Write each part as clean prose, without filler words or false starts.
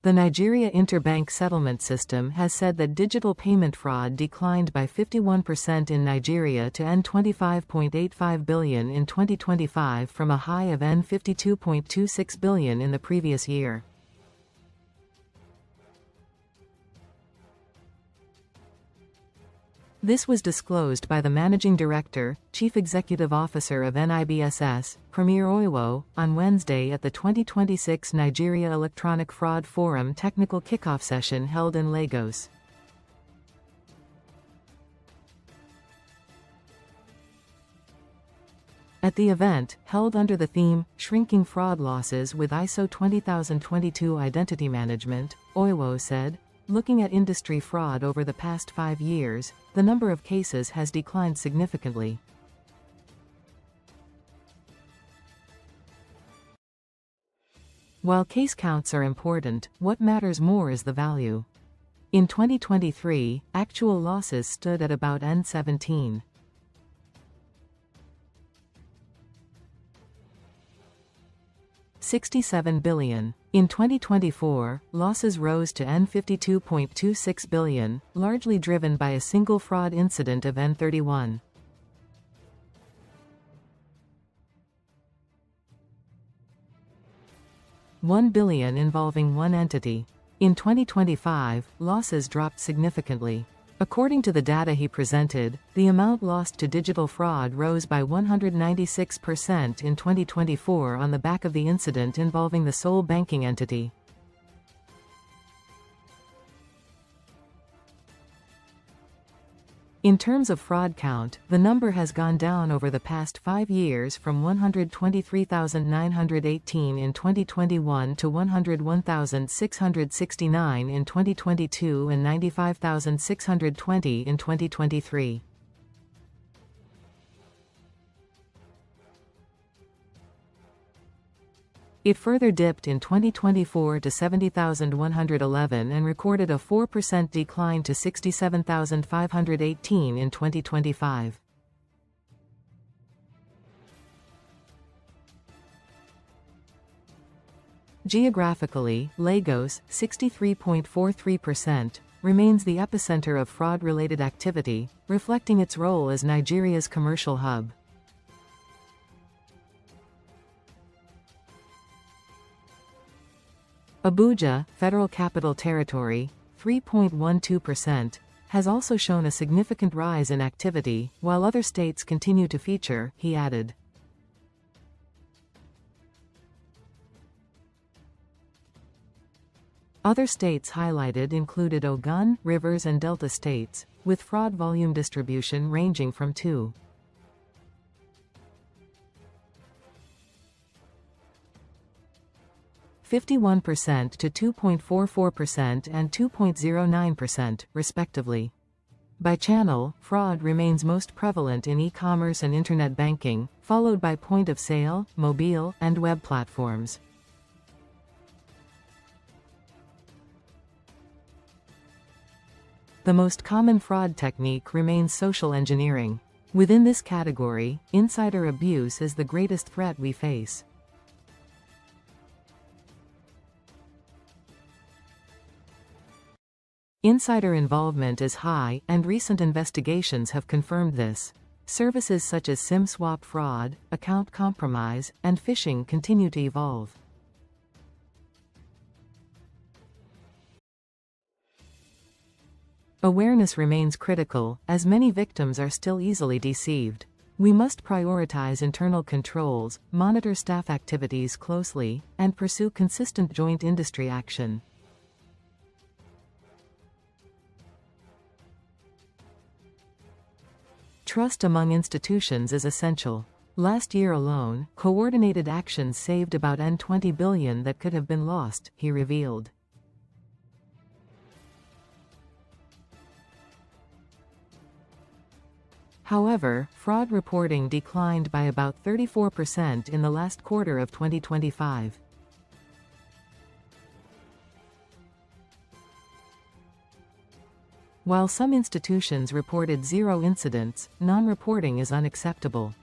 The Nigeria Interbank Settlement System has said that digital payment fraud declined by 51% in Nigeria to N25.85 billion in 2025 from a high of N52.26 billion in the previous year. This was disclosed by the Managing Director, Chief Executive Officer of NIBSS, Premier Oiwoh, on Wednesday at the 2026 Nigeria Electronic Fraud Forum Technical Kickoff session held in Lagos. At the event, held under the theme, Shrinking Fraud Losses with ISO 20022 Identity Management, Oiwoh said, "Looking at industry fraud over the past 5 years, the number of cases has declined significantly. While case counts are important, what matters more is the value. In 2023, actual losses stood at about N17. 67 billion. In 2024, losses rose to N52.26 billion, largely driven by a single fraud incident of N31. $1 billion involving one entity. In 2025, losses dropped significantly. According to the data he presented, the amount lost to digital fraud rose by 196% in 2024 on the back of the incident involving the sole banking entity. In terms of fraud count, the number has gone down over the past 5 years from 123,918 in 2021 to 101,669 in 2022 and 95,620 in 2023. It further dipped in 2024 to 70,111 and recorded a 4% decline to 67,518 in 2025. Geographically, Lagos, 63.43%, remains the epicenter of fraud-related activity, reflecting its role as Nigeria's commercial hub. Abuja, Federal Capital Territory, 3.12%, has also shown a significant rise in activity, while other states continue to feature, he added. Other states highlighted included Ogun, Rivers and Delta states, with fraud volume distribution ranging from 2.51% to 2.44% and 2.09%, respectively. By channel, fraud remains most prevalent in e-commerce and internet banking, followed by point-of-sale, mobile, and web platforms. The most common fraud technique remains social engineering. Within this category, insider abuse is the greatest threat we face. Insider involvement is high, and recent investigations have confirmed this. Services such as SIM swap fraud, account compromise, and phishing continue to evolve. Awareness remains critical, as many victims are still easily deceived. We must prioritize internal controls, monitor staff activities closely, and pursue consistent joint industry action. Trust among institutions is essential. Last year alone, coordinated actions saved about N20 billion that could have been lost, he revealed. However, fraud reporting declined by about 34% in the last quarter of 2025. While some institutions reported 0 incidents, non-reporting is unacceptable.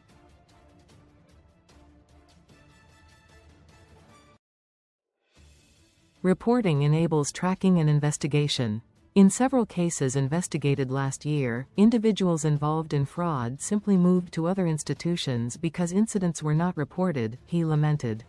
Reporting enables tracking and investigation. In several cases investigated last year, individuals involved in fraud simply moved to other institutions because incidents were not reported, he lamented.